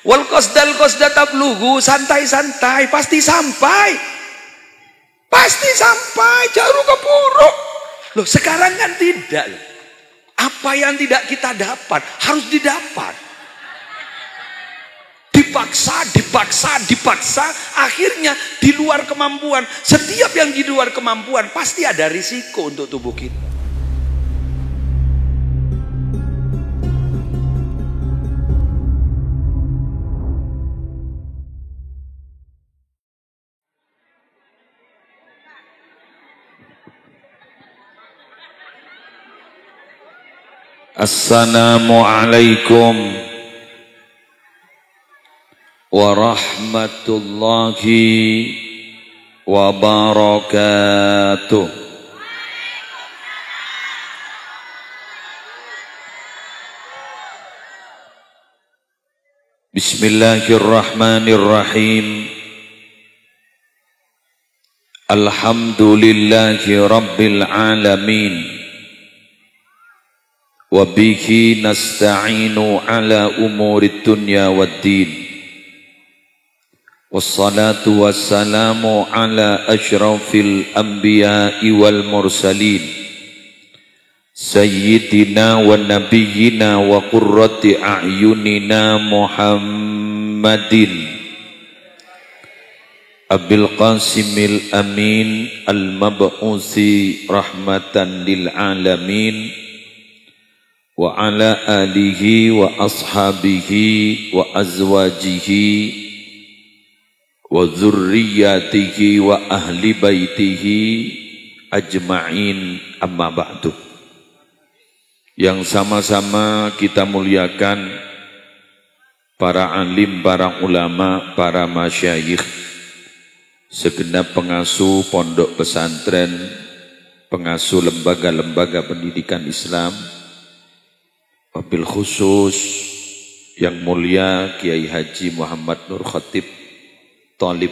Wal qasdal tablughu, santai-santai pasti sampai. Pasti sampai, jaru kepuruk. Loh, sekarang kan tidak. Apa yang tidak kita dapat harus didapat. Dipaksa, akhirnya di luar kemampuan. Setiap yang di luar kemampuan pasti ada risiko untuk tubuh kita. Assalamualaikum warahmatullahi wabarakatuh. Bismillahirrahmanirrahim. Alhamdulillahi rabbil alamin. Wa bihi nasta'inu ala umurid dunya waddin. Wassalatu wassalamu ala asyrafil anbiya'i wal mursalin. Sayyidina wa nabiyyina wa qurrati a'yunina Muhammadin Abil Qasimil Amin al-mab'usi rahmatan lil alamin. Wa ala alihi wa ashabihi wa azwajihi wa dzurriyyatihi wa ahli baitihi ajma'in, amma ba'du. Yang sama-sama kita muliakan para alim, para ulama, para masyayikh, segenap pengasuh pondok pesantren, pengasuh lembaga-lembaga pendidikan Islam, wabil khusus yang mulia Kiai Haji Muhammad Nur Khatib Thalib,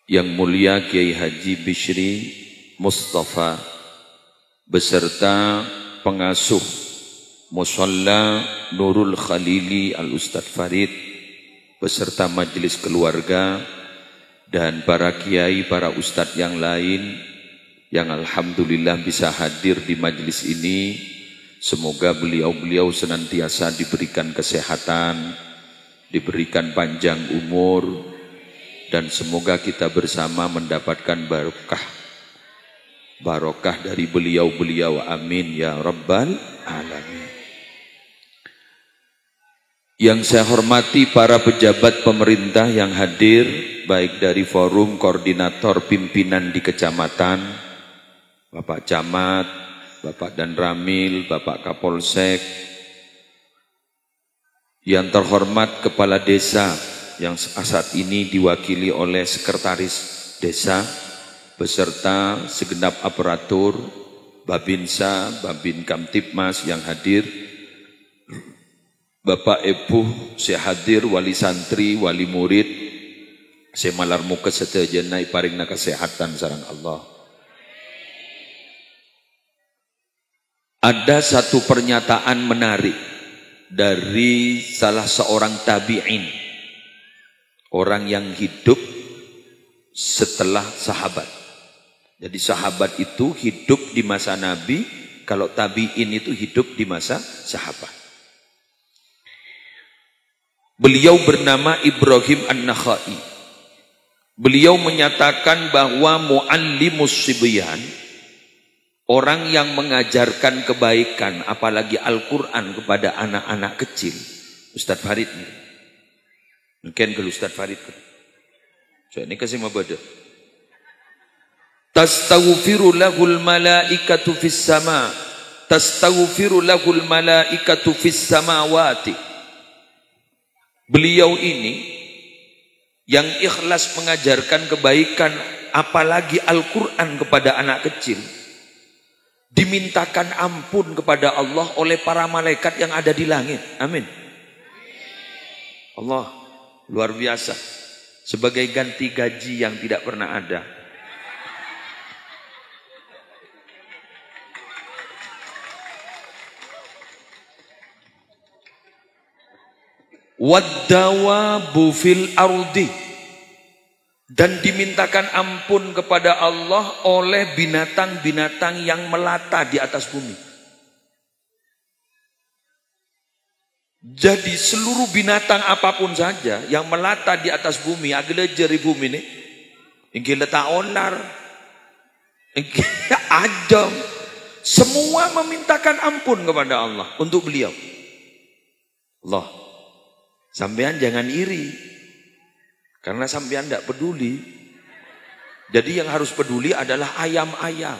yang mulia Kiai Haji Bishri Mustafa, beserta pengasuh Musalla Nurul Khalili Al-Ustadz Farid, beserta majelis keluarga dan para kiai, para ustadz yang lain yang alhamdulillah bisa hadir di majelis ini. Semoga beliau-beliau senantiasa diberikan kesehatan, diberikan panjang umur, dan semoga kita bersama mendapatkan barokah dari beliau-beliau, amin ya rabbal alamin. Yang saya hormati para pejabat pemerintah yang hadir, baik dari forum koordinator pimpinan di kecamatan, Bapak Camat, Bapak Dan Ramil, Bapak Kapolsek, yang terhormat Kepala Desa yang saat ini diwakili oleh Sekretaris Desa, beserta segenap aparatur, Babinsa, Babin Kamtipmas yang hadir, Bapak Epuh, saya hadir, wali santri, wali murid, saya malarmu kesedajanai paringna kesehatan sareng Allah. Ada satu pernyataan menarik dari salah seorang tabi'in, orang yang hidup setelah sahabat. Jadi sahabat itu hidup di masa Nabi, kalau tabi'in itu hidup di masa sahabat. Beliau bernama Ibrahim An-Nakhai. Beliau menyatakan bahwa muallimus sibyan, orang yang mengajarkan kebaikan, apalagi Al-Quran kepada anak-anak kecil. Ustadz Farid nih. Mungkin ke Ustadz Farid. So ini kasih mabada. Tastaghfiru lahul malaikatu fis sama. Tastaghfiru lahul malaikatu fis samawati. Beliau ini yang ikhlas mengajarkan kebaikan, apalagi Al-Quran kepada anak kecil, dimintakan ampun kepada Allah oleh para malaikat yang ada di langit. Amin. Allah luar biasa. Sebagai ganti gaji yang tidak pernah ada. Waddawabu fil ardi, dan dimintakan ampun kepada Allah oleh binatang-binatang yang melata di atas bumi. Jadi seluruh binatang apapun saja yang melata di atas bumi, agelejer di bumi ini, ingin letak onar, ingin ajam, semua memintakan ampun kepada Allah untuk beliau. Allah, sampean jangan iri, karena sampean tidak peduli. Jadi yang harus peduli adalah ayam-ayam,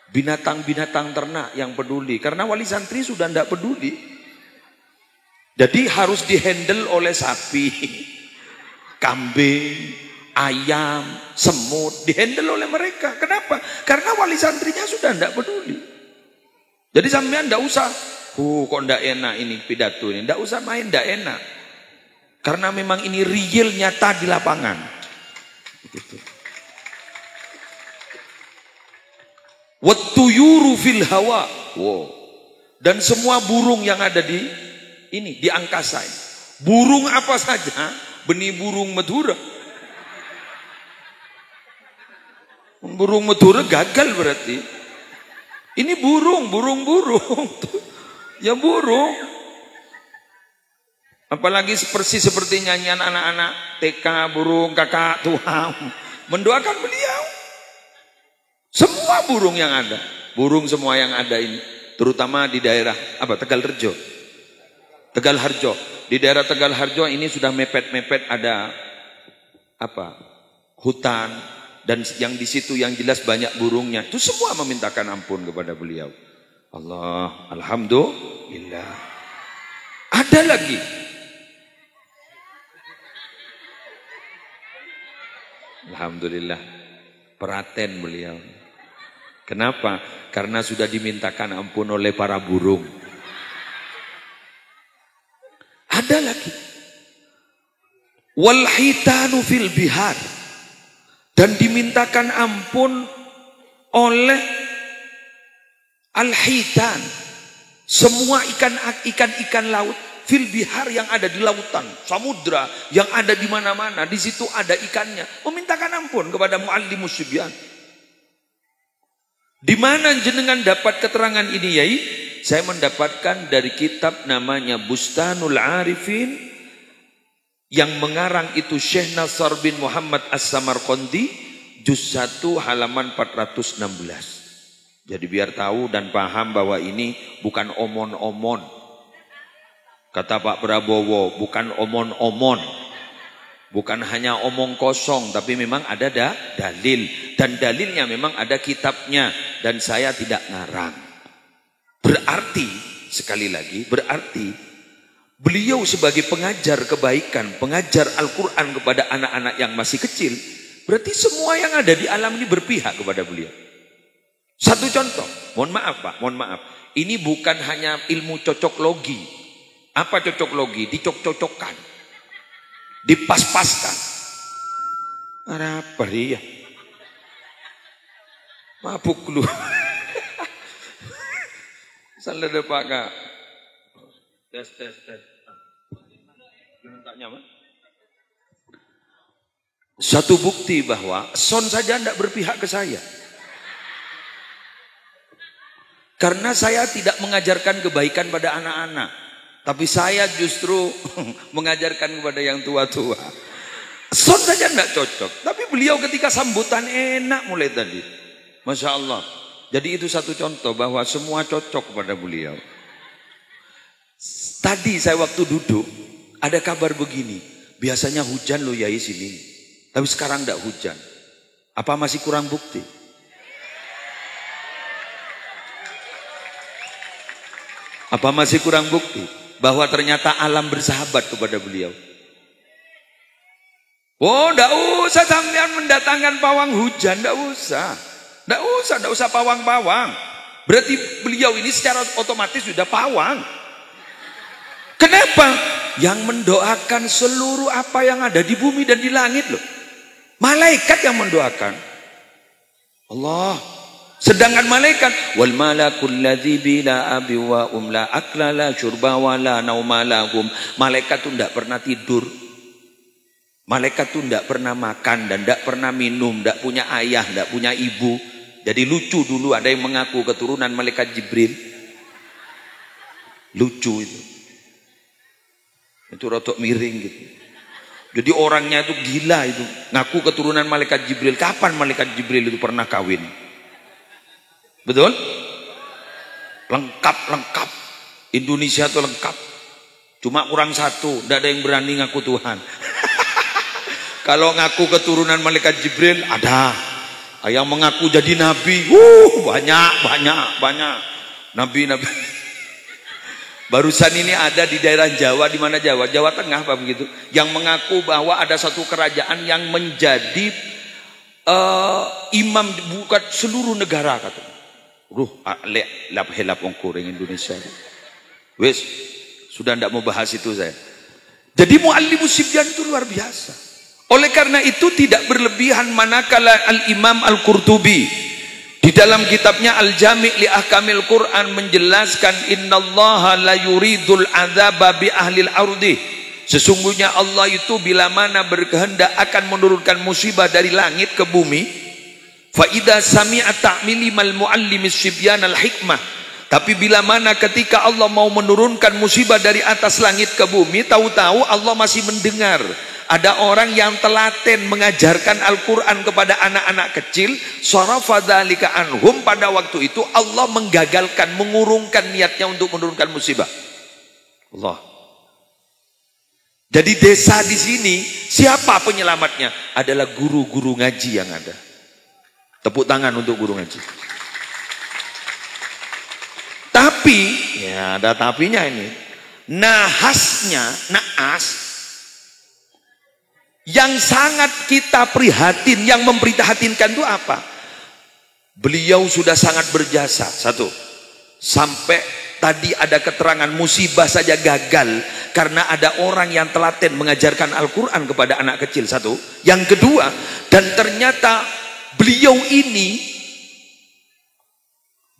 binatang-binatang ternak yang peduli. Karena wali santri sudah tidak peduli. Jadi harus dihandle oleh sapi, kambing, ayam, semut, dihandle oleh mereka. Kenapa? Karena wali santrinya sudah tidak peduli. Jadi sampean tidak usah, kok tidak enak ini pidato ini, tidak usah main tidak enak. Karena memang ini real nyata di lapangan. Gitu. Wattuyuru fil hawa. Wow. Dan semua burung yang ada di angkasa ini. Burung apa saja, benih burung Madura. Burung Madura gagal berarti. Ini burung. Ya burung. Apalagi persis seperti nyanyian anak-anak TK, burung kakak Tuhan. Mendoakan beliau. Semua burung yang ada. Burung semua yang ada ini. Terutama di daerah Tegal Harjo. Di daerah Tegal Harjo ini sudah mepet-mepet ada hutan, dan yang di situ yang jelas banyak burungnya. Itu semua memintakan ampun kepada beliau. Allah, alhamdulillah. Ada lagi. Alhamdulillah. Peraten beliau. Kenapa? Karena sudah dimintakan ampun oleh para burung. Ada lagi. Wal hitanu fil bihar, dan dimintakan ampun oleh al-hitan, semua ikan-ikan laut fil bihar yang ada di lautan, samudra yang ada di mana-mana, di situ ada ikannya, memintakan ampun kepada muallimus subyan. Di mana jenengan dapat keterangan ini, Yai? Saya mendapatkan dari kitab namanya Bustanul Arifin, yang mengarang itu Syekh Nasr bin Muhammad As-Samarqandi, juz 1 halaman 416. Jadi biar tahu dan paham bahwa ini bukan omon-omon. Kata Pak Prabowo, bukan omon-omon. Bukan hanya omong kosong, tapi memang ada dalil. Dan dalilnya memang ada kitabnya, dan saya tidak ngarang. Berarti, sekali lagi, berarti beliau sebagai pengajar kebaikan, pengajar Al-Quran kepada anak-anak yang masih kecil, berarti semua yang ada di alam ini berpihak kepada beliau. Satu contoh, mohon maaf Pak, mohon maaf. Ini bukan hanya ilmu cocok logi. Apa cocok logi? Dicocok-cocokkan, dipas-paskan. Apa dia? Mabuk lu. Salah ada Pak Kak. Tes. Satu bukti bahwa son saja tidak berpihak ke saya. Karena saya tidak mengajarkan kebaikan pada anak-anak. Tapi saya justru mengajarkan kepada yang tua-tua. Son saja tidak cocok. Tapi beliau ketika sambutan enak mulai tadi. Masya Allah. Jadi itu satu contoh bahwa semua cocok kepada beliau. Tadi saya waktu duduk, ada kabar begini. Biasanya hujan loh Yai sini. Tapi sekarang tidak hujan. Apa masih kurang bukti? Apa masih kurang bukti? Bahwa ternyata alam bersahabat kepada beliau. Oh, tidak usah sampean mendatangkan pawang hujan, tidak usah. Tidak usah pawang-pawang. Berarti beliau ini secara otomatis sudah pawang. Kenapa? Yang mendoakan seluruh apa yang ada di bumi dan di langit loh. Malaikat yang mendoakan. Allah, Sedangkan malaikat wal malakul ladzi bila abi wa la akla la syurba wa la nauma lahum. Malaikat itu tidak pernah tidur. Malaikat itu tidak pernah makan dan tidak pernah minum, tidak punya ayah, tidak punya ibu. Jadi lucu dulu ada yang mengaku keturunan malaikat Jibril. Lucu itu. Itu rotok miring gitu. Jadi orangnya itu gila itu. Ngaku keturunan malaikat Jibril. Kapan malaikat Jibril itu pernah kawin? Betul? Lengkap. Indonesia itu lengkap. Cuma kurang satu. Tidak ada yang berani ngaku Tuhan. Kalau ngaku keturunan malaikat Jibril, ada. Yang mengaku jadi nabi. Banyak. Nabi. Barusan ini ada di daerah Jawa. Di mana Jawa? Jawa Tengah apa begitu? Yang mengaku bahwa ada satu kerajaan yang menjadi imam bukan seluruh negara katanya. Helap ongkuring Indonesia. Wes, sudah tidak mau bahas itu saya. Jadi muallimus sibyan itu luar biasa. Oleh karena itu tidak berlebihan manakala Al-Imam Al-Qurtubi di dalam kitabnya Al-Jami' li Ahkamil Quran menjelaskan innallaha la yuridul adzaba bi ahlil ardi. Sesungguhnya Allah itu bila mana berkehendak akan menurunkan musibah dari langit ke bumi. Fa idza sami'a ta'milimal muallimis sibyan al-hikmah. Tapi bila mana ketika Allah mau menurunkan musibah dari atas langit ke bumi, tahu-tahu Allah masih mendengar. Ada orang yang telaten mengajarkan Al-Quran kepada anak-anak kecil. Sarafa dzalika anhum. Pada waktu itu Allah menggagalkan, mengurungkan niatnya untuk menurunkan musibah. Allah. Jadi desa di sini siapa penyelamatnya? Adalah guru-guru ngaji yang ada. Tepuk tangan untuk guru ngaji. Tapi, ya ada tapinya ini. Naas yang sangat kita prihatin, yang memprihatinkan itu apa? Beliau sudah sangat berjasa. Satu, sampai tadi ada keterangan musibah saja gagal karena ada orang yang telaten mengajarkan Al-Quran kepada anak kecil. Satu. Yang kedua, dan ternyata beliau ini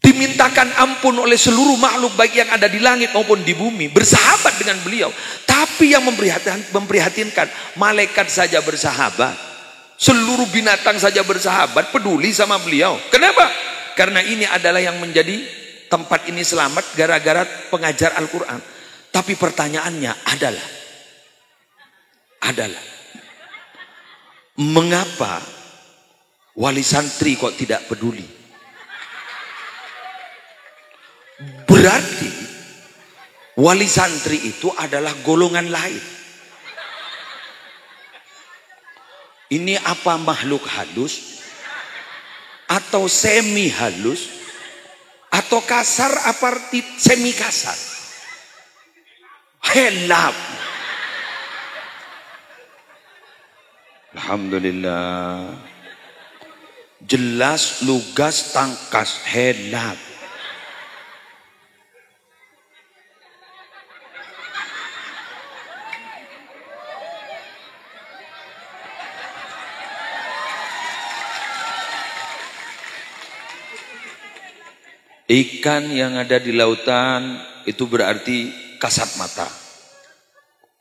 dimintakan ampun oleh seluruh makhluk baik yang ada di langit maupun di bumi, bersahabat dengan beliau. Tapi yang memprihatinkan, malaikat saja bersahabat, seluruh binatang saja bersahabat, peduli sama beliau. Kenapa? Karena ini adalah yang menjadi tempat ini selamat gara-gara pengajar Al-Quran. Tapi pertanyaannya adalah mengapa wali santri kok tidak peduli? Berarti wali santri itu adalah golongan lain. Ini apa makhluk halus? Atau semi halus? Atau kasar apa semi kasar? Helap. Alhamdulillah. Jelas, lugas, tangkas, helap. Ikan yang ada di lautan itu berarti kasat mata.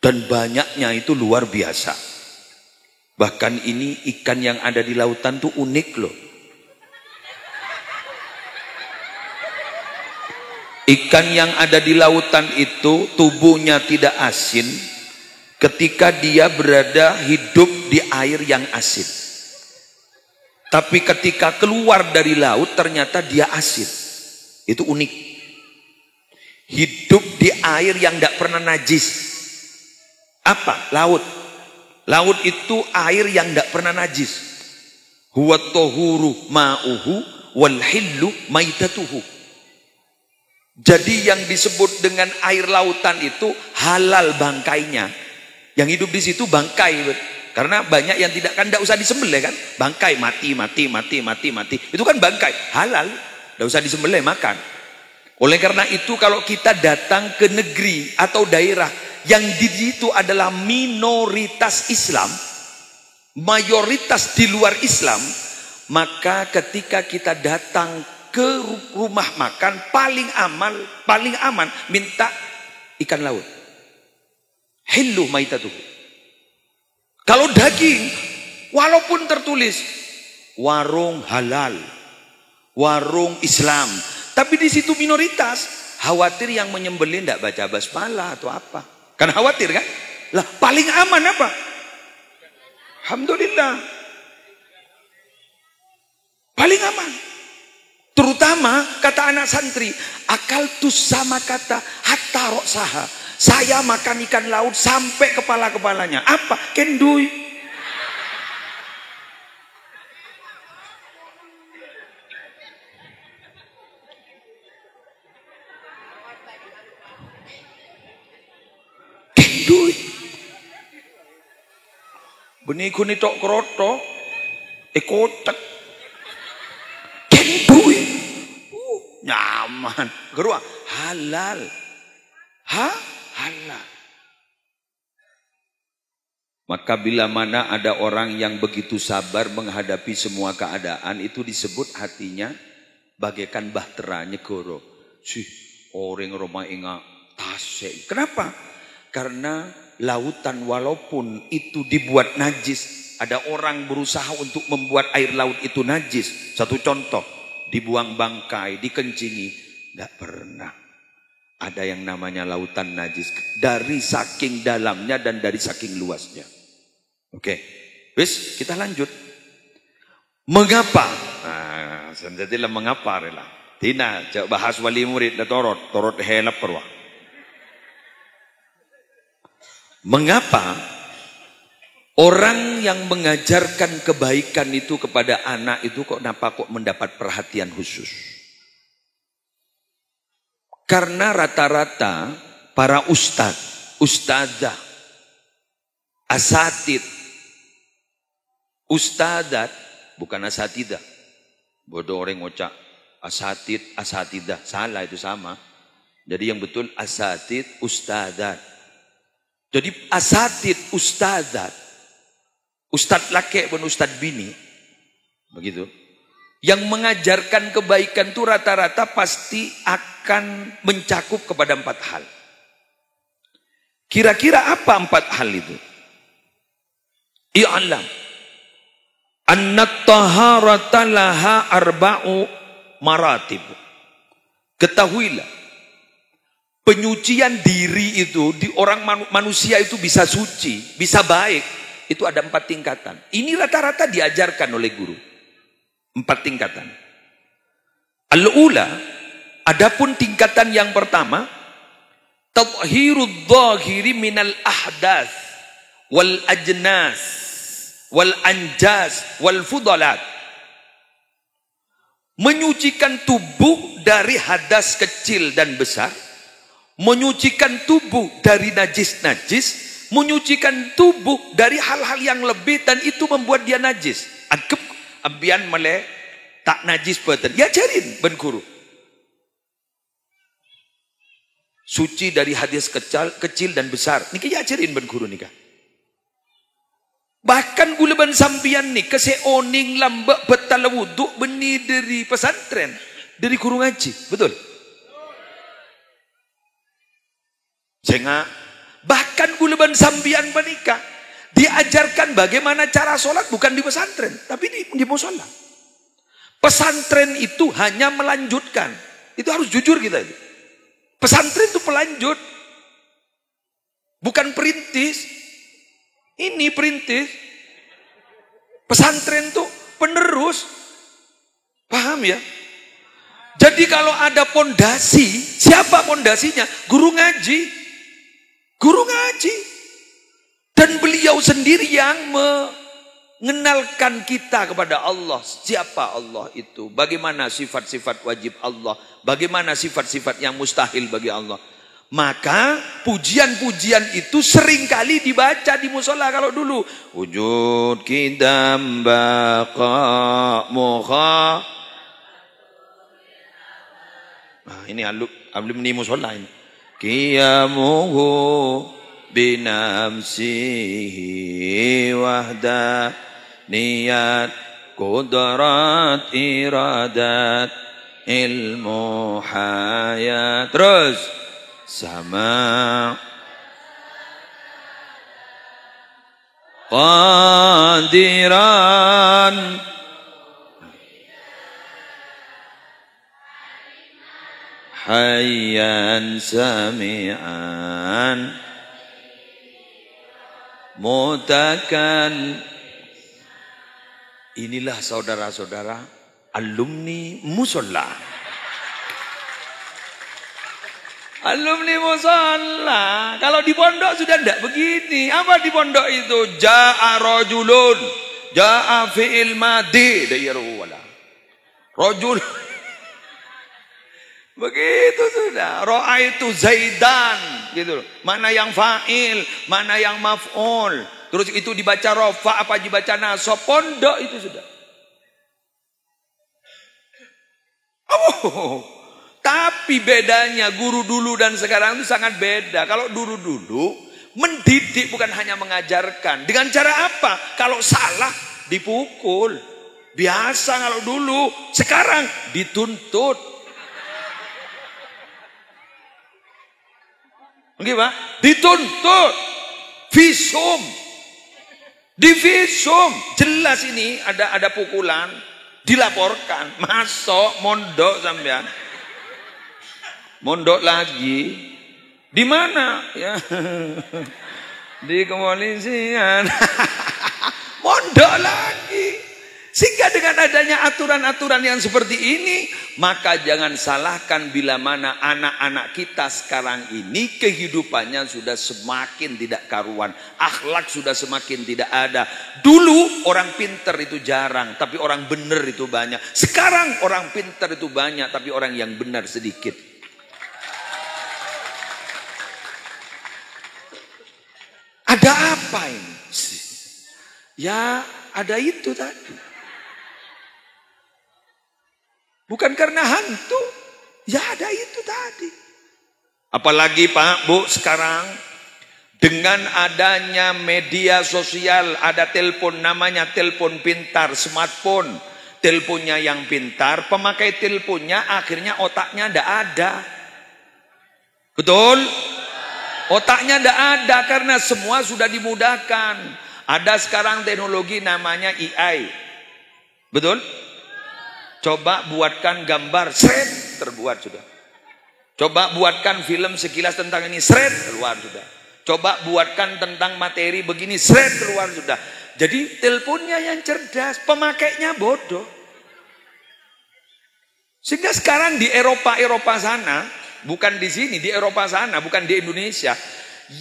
Dan banyaknya itu luar biasa. Bahkan ini ikan yang ada di lautan itu unik loh. Ikan yang ada di lautan itu tubuhnya tidak asin ketika dia berada hidup di air yang asin. Tapi ketika keluar dari laut ternyata dia asin. Itu unik. Hidup di air yang tidak pernah najis. Apa? Laut. Laut itu air yang tidak pernah najis. Huwa tohuru ma'uhu wal hillu maitatuhu. Jadi yang disebut dengan air lautan itu halal bangkainya. Yang hidup di situ bangkai. Karena banyak yang tidak usah disembelih kan. Bangkai mati. Itu kan bangkai. Halal. Tidak usah disembelih, makan. Oleh karena itu kalau kita datang ke negeri atau daerah yang di situ adalah minoritas Islam, mayoritas di luar Islam, Maka ketika kita datang ke rumah makan, paling aman minta ikan laut. Hillu maitatuhu. Kalau daging, walaupun tertulis warung halal, warung Islam, tapi di situ minoritas, khawatir yang menyembelih tidak baca basmalah atau apa. Kan khawatir kan? Lah paling aman apa? Alhamdulillah. Paling aman. Terutama kata anak santri, akal tu sama kata hatta roksaha. Saya makan ikan laut sampai kepala-kepalanya. Apa? Kendui. Kendui. Beniku ni tok kroto, kotak. Kendui. Nyaman. Gerua halal. Halal. Maka bila mana ada orang yang begitu sabar menghadapi semua keadaan, itu disebut hatinya bagaikan bahtera nyegoro. Orang Roma ingat tasik. Kenapa? Karena lautan walaupun itu dibuat najis, ada orang berusaha untuk membuat air laut itu najis. Satu contoh, dibuang bangkai, dikencingi, tidak pernah ada yang namanya lautan najis dari saking dalamnya dan dari saking luasnya. Oke, wis kita lanjut. Mengapa? Nah, sejatilah mengapa rela. Tina, bahas wali murid dah torot helap perwa. Mengapa orang yang mengajarkan kebaikan itu kepada anak itu kok mendapat perhatian khusus? Karena rata-rata para ustadzah, asatid, ustadzat, bukan asatidah. Bodoh orang ngocak asatid, asatidah, salah itu sama. Jadi yang betul asatid, ustadzat. Jadi asatid, ustadzat, ustadz laki pun ustadz bini, begitu. Yang mengajarkan kebaikan itu rata-rata pasti akan mencakup kepada 4 hal. Kira-kira apa 4 hal itu? I'lam annat taharata laha arba'u maratib. Ketahuilah, penyucian diri itu di orang manusia itu bisa suci, bisa baik, itu ada 4 tingkatan. Ini rata-rata diajarkan oleh guru. 4 tingkatan. Al-ula, adapun tingkatan yang pertama, tathhirudz zahiri minal ahdas wal ajnas wal anjas wal fudalat. Menyucikan tubuh dari hadas kecil dan besar, menyucikan tubuh dari najis-najis, menyucikan tubuh dari hal-hal yang lebih dan itu membuat dia najis. Agep ambian male tak najis beten. Ya jarin ben guru. Suci dari hadis kecil dan besar. Niki ya jarin ben guru nika. Bahkan gula ban sampian nih keseoning lambak betal wudhu beni dari pesantren, dari guru ngaji, betul? Sehingga bahkan gula ban sampian menikah diajarkan bagaimana cara sholat bukan di pesantren, tapi di musola. Pesantren itu hanya melanjutkan. Itu harus jujur kita itu. Pesantren itu pelanjut, bukan perintis. Ini perintis. Pesantren itu penerus. Paham ya? Jadi kalau ada pondasi, siapa pondasinya? Guru ngaji. Guru ngaji. Dan beliau sendiri yang mengenalkan kita kepada Allah. Siapa Allah itu? Bagaimana sifat-sifat wajib Allah? Bagaimana sifat-sifat yang mustahil bagi Allah? Maka pujian-pujian itu seringkali dibaca di musola kalau dulu. Wujud kidam baqa muha. Nah, ini alum ni musola ini. Qiyamuhu binamsihi wahda niyat qudrat iradat ilmu hayat. Terus sama qadiran hayyan sami'an mutakan. Inilah saudara-saudara alumni musola. Alumni musola. Kalau di pondok sudah tidak begini. Apa di pondok itu? Ja'a rajulun, ja'a fi'il madi, rajul. Begitu sudah. Ra'aitu Zaidan, gitu. Mana yang fa'il, mana yang maf'ul. Terus itu dibaca rofa apa dibaca nasab, pondok itu sudah. Oh, tapi bedanya guru dulu dan sekarang itu sangat beda. Kalau dulu mendidik bukan hanya mengajarkan. Dengan cara apa? Kalau salah dipukul. Biasa kalau dulu. Sekarang dituntut. Oke Pak? Dituntut. Visum. Divisum. Jelas ini ada pukulan. Dilaporkan. Masuk mondok sampean. Mondok lagi. Di mana? Ya. Di kepolisian. Mondok lagi. Sehingga dengan adanya aturan-aturan yang seperti ini, maka jangan salahkan bila mana anak-anak kita sekarang ini kehidupannya sudah semakin tidak karuan. Akhlak sudah semakin tidak ada. Dulu orang pintar itu jarang, tapi orang benar itu banyak. Sekarang orang pintar itu banyak, tapi orang yang benar sedikit. Ada apa ini? Ya ada itu tadi. Bukan karena hantu. Ya ada itu tadi. Apalagi Pak, Bu, sekarang dengan adanya media sosial, ada telepon namanya telepon pintar, smartphone. Teleponnya yang pintar, pemakai teleponnya akhirnya otaknya tidak ada. Betul? Otaknya tidak ada karena semua sudah dimudahkan. Ada sekarang teknologi namanya AI. Betul? Coba buatkan gambar, seret, terbuat sudah. Coba buatkan film sekilas tentang ini, seret, keluar sudah. Coba buatkan tentang materi begini, seret, keluar sudah. Jadi teleponnya yang cerdas, pemakainya bodoh. Sehingga sekarang di Eropa sana, bukan di sini, di Eropa sana, bukan di Indonesia,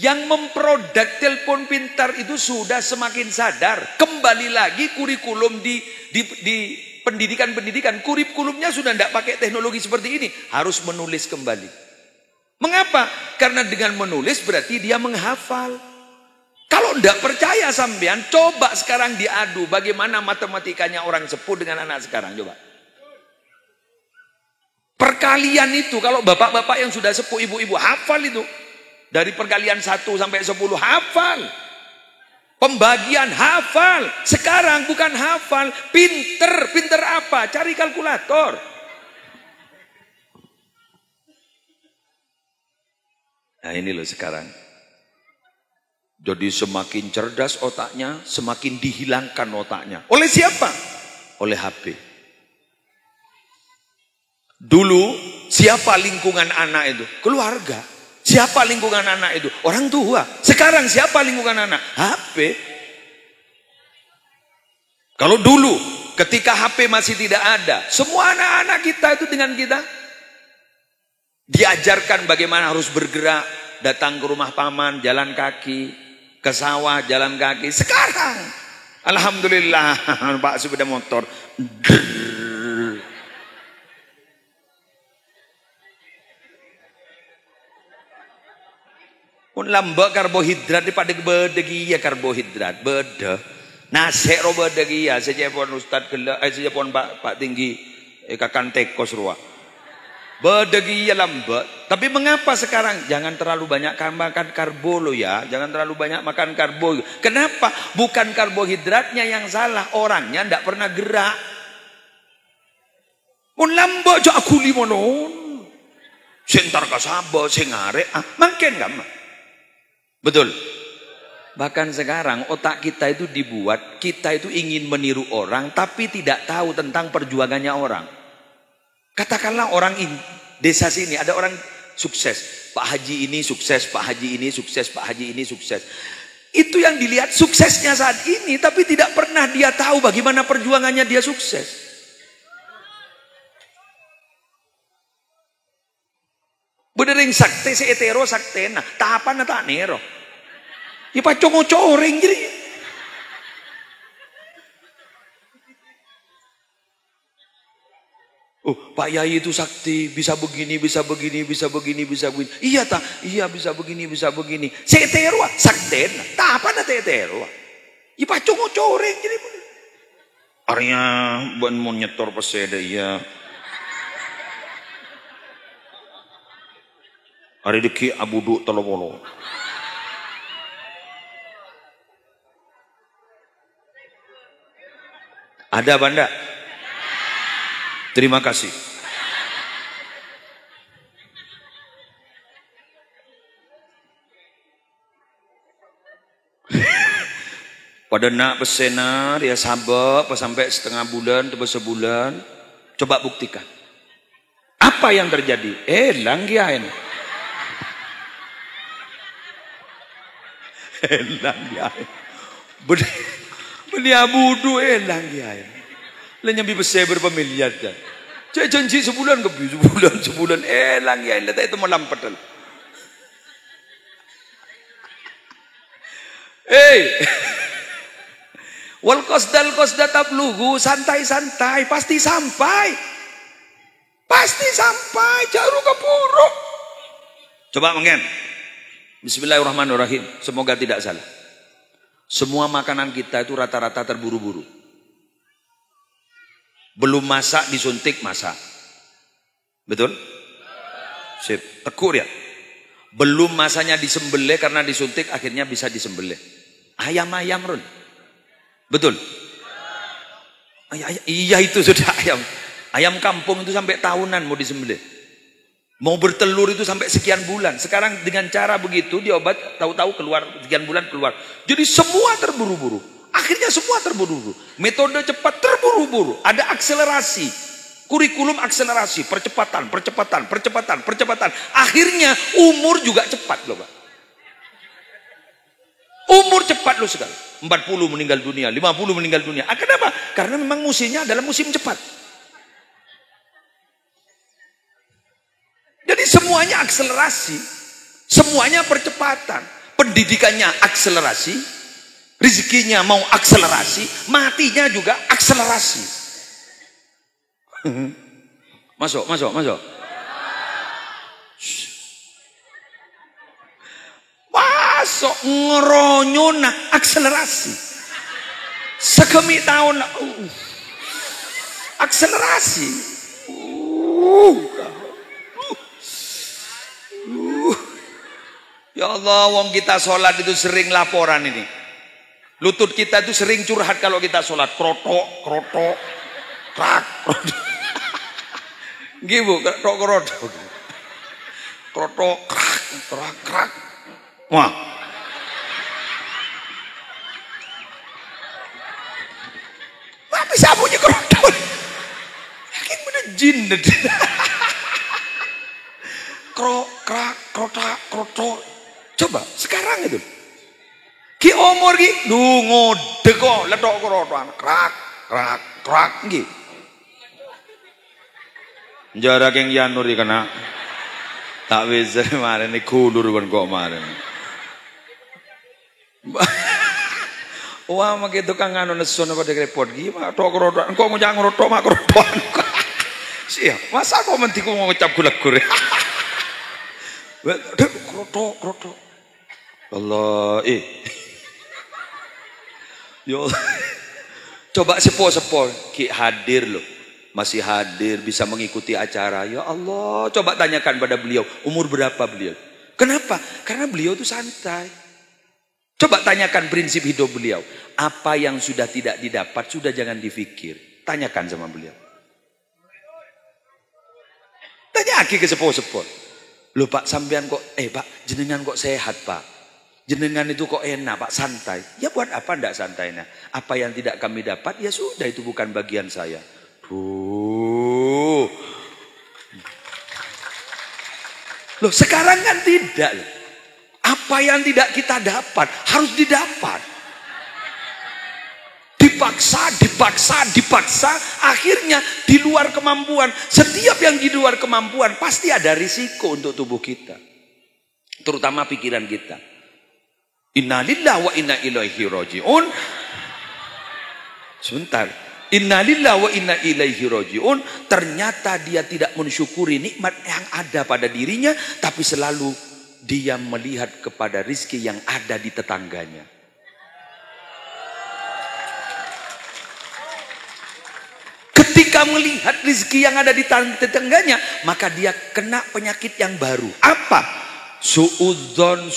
yang memproduk telepon pintar itu sudah semakin sadar. Kembali lagi kurikulum di pendidikan, kurikulumnya sudah tidak pakai teknologi seperti ini, harus menulis kembali. Mengapa? Karena dengan menulis berarti dia menghafal. Kalau tidak percaya sampean, coba sekarang diadu bagaimana matematikanya orang sepuh dengan anak sekarang, coba. Perkalian itu kalau bapak-bapak yang sudah sepuh, ibu-ibu hafal itu. Dari perkalian 1 sampai 10 hafal. Pembagian hafal. Sekarang bukan hafal, pinter. Pinter apa? Cari kalkulator. Nah ini loh sekarang. Jadi semakin cerdas otaknya, semakin dihilangkan otaknya. Oleh siapa? Oleh HP. Dulu siapa lingkungan anak itu? Keluarga. Siapa lingkungan anak itu? Orang tua. Sekarang siapa lingkungan anak? HP. Kalau dulu ketika HP masih tidak ada, semua anak-anak kita itu dengan kita diajarkan bagaimana harus bergerak, datang ke rumah paman, jalan kaki, ke sawah, jalan kaki. Sekarang alhamdulillah Pak sepeda motor. Pun lambak karbohidrat daripada bedegi ya karbohidrat beda. Nasi ro bedegi ya sejapon Ustad gelak sejapon Pak tinggi kakan tekos ruah. Bedegi ya lambak Tapi mengapa sekarang? Jangan terlalu banyak makan karbo lo ya. Jangan terlalu banyak makan karbo. Kenapa? Bukan karbohidratnya yang salah. Orangnya tidak pernah gerak. Mun lambok jo aku limonon. Sentar kasabo, sengare. Makin gak? Betul. Bahkan sekarang otak kita itu dibuat, kita itu ingin meniru orang, tapi tidak tahu tentang perjuangannya orang. Katakanlah orang ini, desa sini ada orang sukses. Pak Haji ini sukses, Pak Haji ini sukses, Pak Haji ini sukses. Itu yang dilihat suksesnya saat ini, tapi tidak pernah dia tahu bagaimana perjuangannya dia sukses. Bedering sakte se etero saktena, tahapan tak nero. Ya pak coreng jadi. Oh, Pak Yai itu sakti, bisa begini, bisa begini, bisa begini, bisa begini. Iya tak? Iya bisa begini, bisa begini. Setero, sakten. Tak apa nak setero. Ya pak coreng jadi. Arya ban mau nyetor peseda iya. Ari deki abudu telopolo. Ada banda? Terima kasih. Pada nak pesenar ya sabab sampai setengah bulan atau sebulan. Coba buktikan. Apa yang terjadi? Langgiain. Langgiain. Beli abudu langgiain. Lenyambi besar berpemiliar kan. Cek janji sebulan ke sebulan langgiain. Letak itu malam pedal. Wal qasdal tablugu, santai-santai pasti sampai. Pasti sampai, jaru kepuru. Coba mengen. Bismillahirrahmanirrahim. Semoga tidak salah. Semua makanan kita itu rata-rata terburu-buru. Belum masak disuntik masak. Betul? Sip. Tekur ya. Belum masanya disembelih karena disuntik akhirnya bisa disembelih. Ayam-ayam Run. Betul? Iya itu sudah ayam. Ayam kampung itu sampai tahunan mau disembelih. Mau bertelur itu sampai sekian bulan. Sekarang dengan cara begitu diobat tahu-tahu keluar sekian bulan keluar. Jadi semua terburu-buru. Akhirnya semua terburu-buru. Metode cepat terburu-buru. Ada akselerasi. Kurikulum akselerasi, percepatan. Akhirnya umur juga cepat loh Pak. Umur cepat loh sekali. 40 meninggal dunia, 50 meninggal dunia. Kenapa? Karena memang musimnya adalah musim cepat. Jadi semuanya akselerasi. Semuanya percepatan. Pendidikannya akselerasi. Rezekinya mau akselerasi. Matinya juga akselerasi. Masuk. Masuk ngeronyona akselerasi. Sekemi tahun akselerasi. Ya Allah, wong kita sholat itu sering laporan ini. Lutut kita itu sering curhat kalau kita sholat. Krotok, krak, gitu, krotok, krak. Wah. Wah, bisa bunyi krotok. Yakin bener jin. Krotok. Coba sekarang itu. Ki umur ki ngode kok letok krotokan. Krak nggih. Jarak yang Yanur iki kena. Tak wis marene kulur kon kok marene. Wah mak tukang anu nesun kok repot gimana tok krotokan kok ngucap krotok mak krotokan. Siap. Masa kok mentiku ngucap gulegur. Krotok. Allah, Yo. Coba sepo Ki hadir loh. masih hadir, bisa mengikuti acara. Ya Allah, coba tanyakan pada beliau, umur berapa beliau? Kenapa? Karena beliau itu santai. Coba tanyakan prinsip hidup beliau. Apa yang sudah tidak didapat, sudah jangan difikir. Tanyakan sama beliau. Tanya lagi ke sepuh-sepuh. Loh Pak, sampean kok, Pak, jenengan kok sehat Pak? Jenengan itu kok enak Pak, santai. Ya buat apa ndak santainya? Apa yang tidak kami dapat, ya sudah, itu bukan bagian saya. Loh sekarang kan tidak. Apa yang tidak kita dapat, harus didapat. Dipaksa, akhirnya di luar kemampuan. Setiap yang di luar kemampuan pasti ada risiko untuk tubuh kita, terutama pikiran kita. Innalillahi wa inna ilaihi rajiun. Sebentar. Innalillahi wa inna ilaihi rajiun. Ternyata dia tidak mensyukuri nikmat yang ada pada dirinya, tapi selalu dia melihat kepada rizki yang ada di tetangganya. Ketika melihat rizki yang ada di tetangganya, maka dia kena penyakit yang baru. Apa? Suudzon.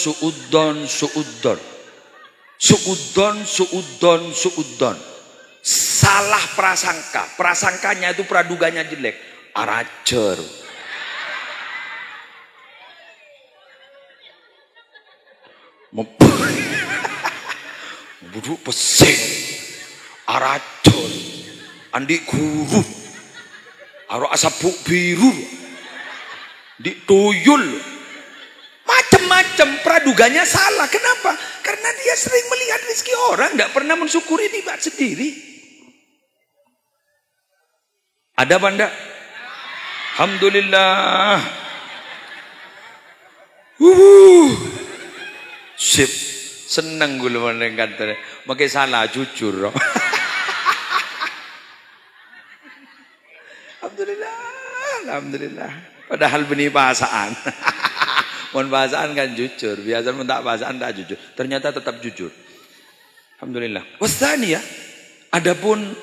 Salah prasangka. Prasangkanya itu praduganya jelek. Aracer. Buduk pesing. Aracer. Andi guru. Aro asapuk biru. Di tuyul. Macam-macam praduganya salah. Kenapa? Karena dia sering melihat rezeki orang, tidak pernah mensyukuri nikmat sendiri. Ada apa enggak? Alhamdulillah. Sip. Senang gue mendengar. Makai salah jujur. Alhamdulillah. Padahal benih bahasaan. Mohon bahasaan kan jujur. Biasanya tak bahasaan tak jujur. Ternyata tetap jujur. Alhamdulillah. Wasdani ya. Adapun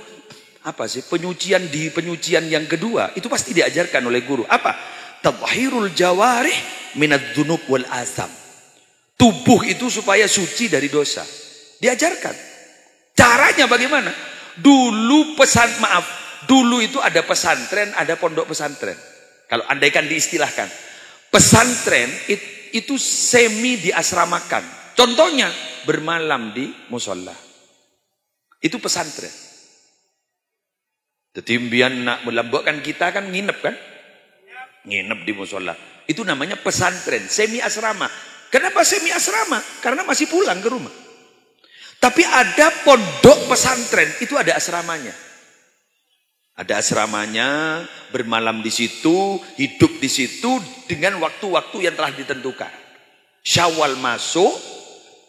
apa sih penyucian yang kedua itu pasti diajarkan oleh guru. Apa? Tadhhirul jawarih minadz dzunub wal asam. Tubuh itu supaya suci dari dosa. Diajarkan. Caranya bagaimana? Dulu itu ada pesantren, ada pondok pesantren. Kalau andaikan diistilahkan, pesantren itu semi diasramakan. Contohnya bermalam di musola. Itu pesantren. Tetimbian nak melambokkan kita kan nginep kan? Nginep di musola. Itu namanya pesantren, semi asrama. Kenapa semi asrama? Karena masih pulang ke rumah. Tapi ada pondok pesantren, itu ada asramanya. Ada asramanya, bermalam di situ, hidup di situ dengan waktu-waktu yang telah ditentukan. Syawal masuk,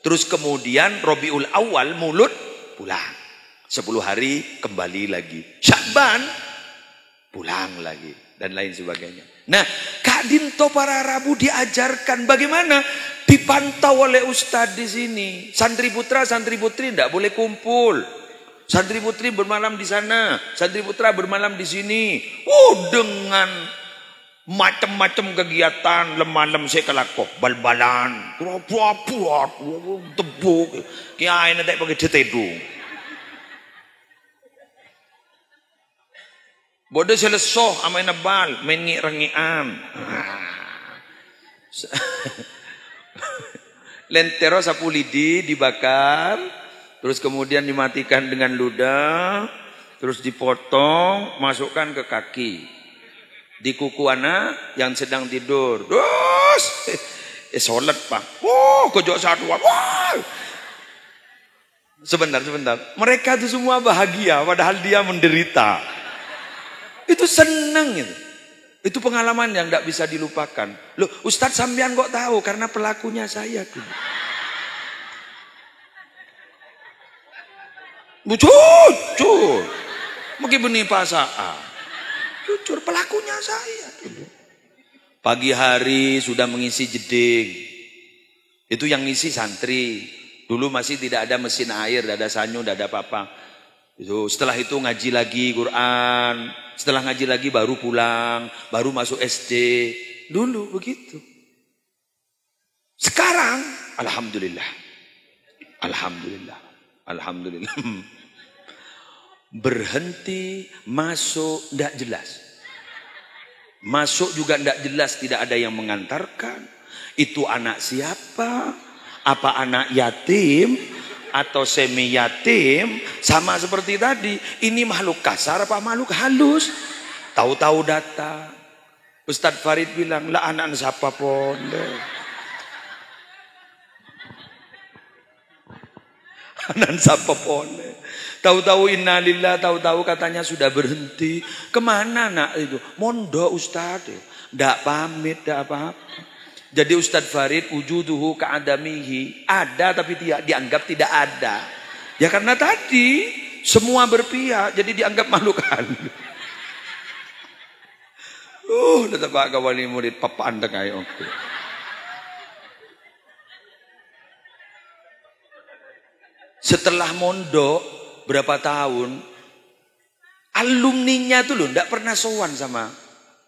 terus kemudian Rabiul Awal mulut pulang. 10 hari kembali lagi. Syakban pulang lagi dan lain sebagainya. Nah, Kak Dinto para Rabu diajarkan bagaimana dipantau oleh ustadz di sini. Santri putra, santri putri tidak boleh kumpul. Santri putri bermalam di sana, santri putra bermalam di sini. Dengan macam-macam kegiatan lemalam saya kelakok, bal-balan, buat, tebuk, kiai nanti pakai jetedung. Bodoh selesoh amain bal, main ngik-rengian. Lentero sapu lidi dibakar, terus kemudian dimatikan dengan ludah, terus dipotong, masukkan ke kaki. Di kuku anak yang sedang tidur. Terus sholat Pak. Kojok satu. Sebentar. Mereka itu semua bahagia padahal dia menderita. Itu senang itu. Itu pengalaman yang tidak bisa dilupakan. Loh, Ustadz sampean kok tahu? Karena pelakunya saya. Jujur. Mungkin benih pasaan. Jujur, pelakunya saya. Pagi hari sudah mengisi jeding. Itu yang ngisi santri. Dulu masih tidak ada mesin air, tidak ada sanyo, tidak ada apa-apa. Itu setelah itu ngaji lagi Quran, setelah ngaji lagi baru pulang, baru masuk SD. Dulu begitu. Sekarang alhamdulillah. Alhamdulillah. Alhamdulillah. Berhenti masuk tidak jelas. Masuk juga tidak jelas, tidak ada yang mengantarkan. Itu anak siapa? Apa anak yatim atau semi yatim? Sama seperti tadi. Ini makhluk kasar apa makhluk halus? Tahu-tahu datang. Ustadz Farid bilang, lah anak siapa pun. Anak siapa pun. Tahu-tahu innalillah, tahu-tahu katanya sudah berhenti. Kemana nak itu? Mondok Ustadz. Tidak pamit, tidak apa-apa. Jadi Ustadz Farid wujuduhu ka'adamihi. Ada tapi dianggap tidak ada. Ya karena tadi semua berpihak. Jadi dianggap makhluk halus. Tetap wali murid papa anda kayak oke. Setelah mondok berapa tahun, alumninya tuh loh tidak pernah sowan sama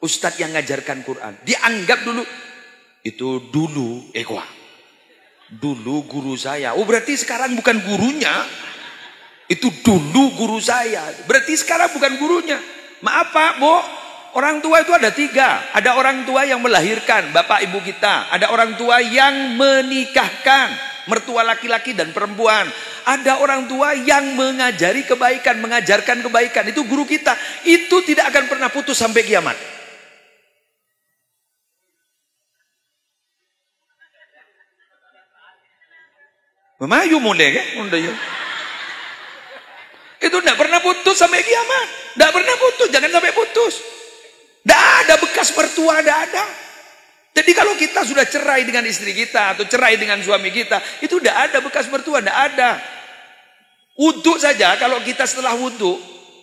ustadz yang ngajarkan Quran. Dianggap dulu itu dulu guru saya. Oh berarti sekarang bukan gurunya. Itu dulu guru saya. Berarti sekarang bukan gurunya. Maaf Pak, Bu. Orang tua itu ada 3. Ada orang tua yang melahirkan, bapak ibu kita. Ada orang tua yang menikahkan, mertua laki-laki dan perempuan. Ada orang tua yang mengajari kebaikan, mengajarkan kebaikan. Itu guru kita. Itu tidak akan pernah putus sampai kiamat. Memayu mulai kan? Itu tidak pernah putus sampai kiamat. Tidak pernah putus, jangan sampai putus. Tidak ada bekas mertua, tidak ada. Jadi kalau kita sudah cerai dengan istri kita atau cerai dengan suami kita, itu tidak ada bekas mertua, tidak ada. Wudhu saja, kalau kita setelah wudhu,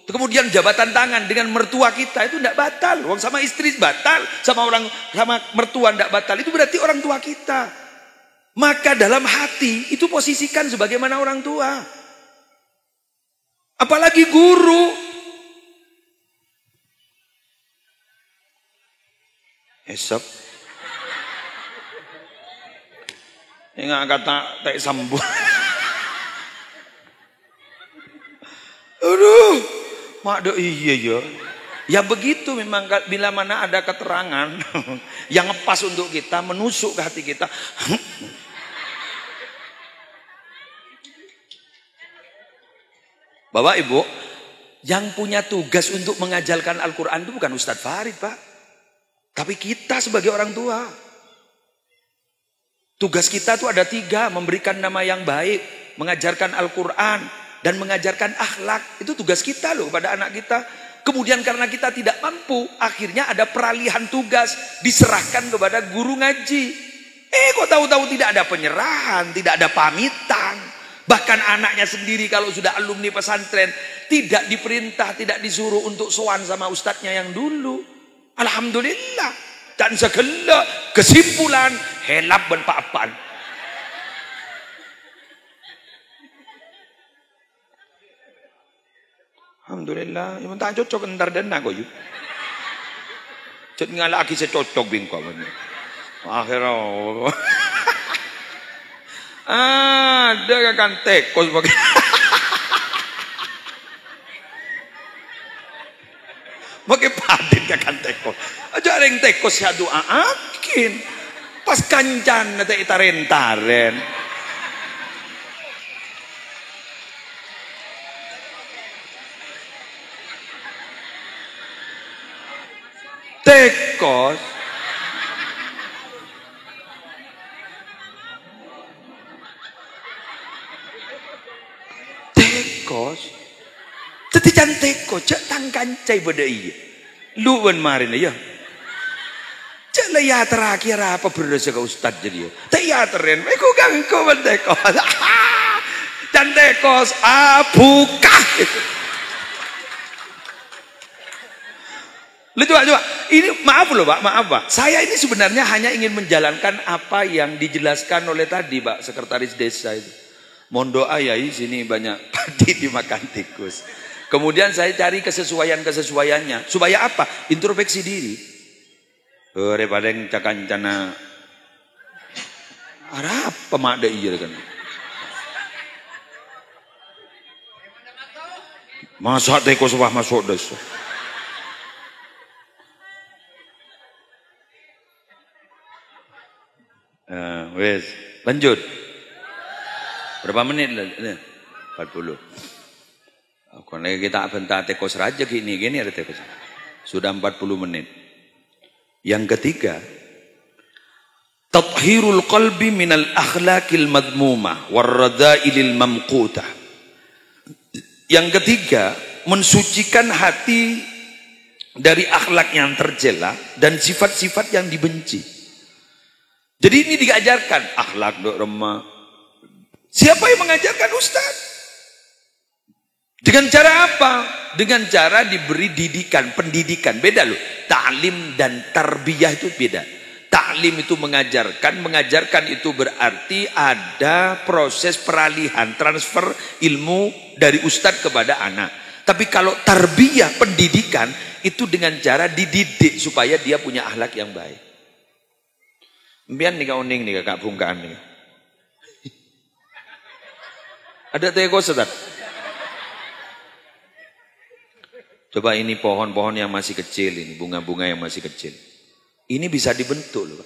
kemudian jabatan tangan dengan mertua kita itu tidak batal. Wong sama istri batal, sama mertua tidak batal. Itu berarti orang tua kita. Maka dalam hati itu posisikan sebagaimana orang tua. Apalagi guru. Esok. Enggak kata tak sambung. Aduh, mak iya ya. Ya begitu memang bila mana ada keterangan yang pas untuk kita, menusuk ke hati kita. Bapak Ibu, yang punya tugas untuk mengajarkan Al-Quran itu bukan Ustadz Farid Pak. Tapi kita sebagai orang tua. Tugas kita itu ada 3. Memberikan nama yang baik, mengajarkan Al-Quran, dan mengajarkan akhlak. Itu tugas kita loh pada anak kita. Kemudian karena kita tidak mampu, akhirnya ada peralihan tugas. Diserahkan kepada guru ngaji. Kok tahu-tahu tidak ada penyerahan, tidak ada pamitan. Bahkan anaknya sendiri kalau sudah alumni pesantren, tidak diperintah, tidak disuruh untuk sowan sama ustadznya yang dulu. Alhamdulillah. Dan segala kesimpulan helap dan papan. Alhamdulillah. Yang tak cocok entar dan aku yuk. Cek ngalah lagi secocok bingkau ini. Akhirnya. Ada kan tekos bagi. Bagi padin kakan tekos. Aja ring tekos ya doa akin. Pas kancan nate itaren-taren. Tekos. Tekos. Tetijan teko cek tangkan cai bedai. Lu ben marin ya. Cek ya terakhir apa berdosa ke ustad jadi. Tak ya teren. Aku ganggu ben teko. Dan tekos buka gitu. Lu coba. Ini maaf loh Pak, maaf Pak. Saya ini sebenarnya hanya ingin menjalankan apa yang dijelaskan oleh tadi Pak Sekretaris Desa itu. Mohon doa ya, sini banyak padi dimakan tikus. Kemudian saya cari kesesuaiannya. Supaya apa? Introspeksi diri. Daripada yang cakancana. Ada apa mak ada iya kan? Masa teko suah masuk desa. Wes, lanjut. Berapa menit lah? 40. Kalau kita bentar teko seraja gini ada teko. Sudah 40 menit. Yang ketiga, tathhirul qalbi minal akhlaqil madmumah warradha'ilil mamqutah. Yang ketiga, mensucikan hati dari akhlak yang tercela dan sifat-sifat yang dibenci. Jadi ini diajarkan akhlak dok remah. Siapa yang mengajarkan Ustaz? Dengan cara apa? Dengan cara diberi didikan, pendidikan. Beda loh. Ta'lim dan tarbiyah itu beda. Ta'lim itu mengajarkan itu berarti ada proses peralihan, transfer ilmu dari ustadz kepada anak. Tapi kalau tarbiyah, pendidikan, itu dengan cara dididik supaya dia punya akhlak yang baik. Mbian nih kau ning nih kakak bungkaan nih. Ada teko Ustaz? Coba ini pohon-pohon yang masih kecil ini, bunga-bunga yang masih kecil. Ini bisa dibentuk loh.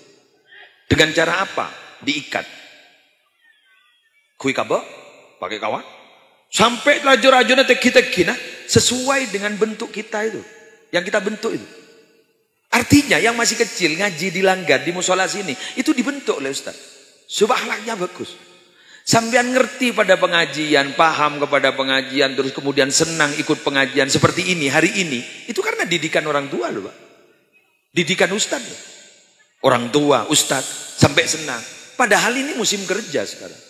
Dengan cara apa? Diikat. Kui kabo, pakai kawan. Sampai lajur-lajurnya teki-teki sesuai dengan bentuk kita itu. Yang kita bentuk itu. Artinya yang masih kecil ngaji di langgar di musola sini itu dibentuk oleh Ustaz. Supaya akhlaknya bagus. Sampean ngerti pada pengajian, paham kepada pengajian, terus kemudian senang ikut pengajian seperti ini hari ini. Itu karena didikan orang tua loh Pak. Didikan Ustaz. Orang tua, Ustaz, sampai senang. Padahal ini musim kerja sekarang.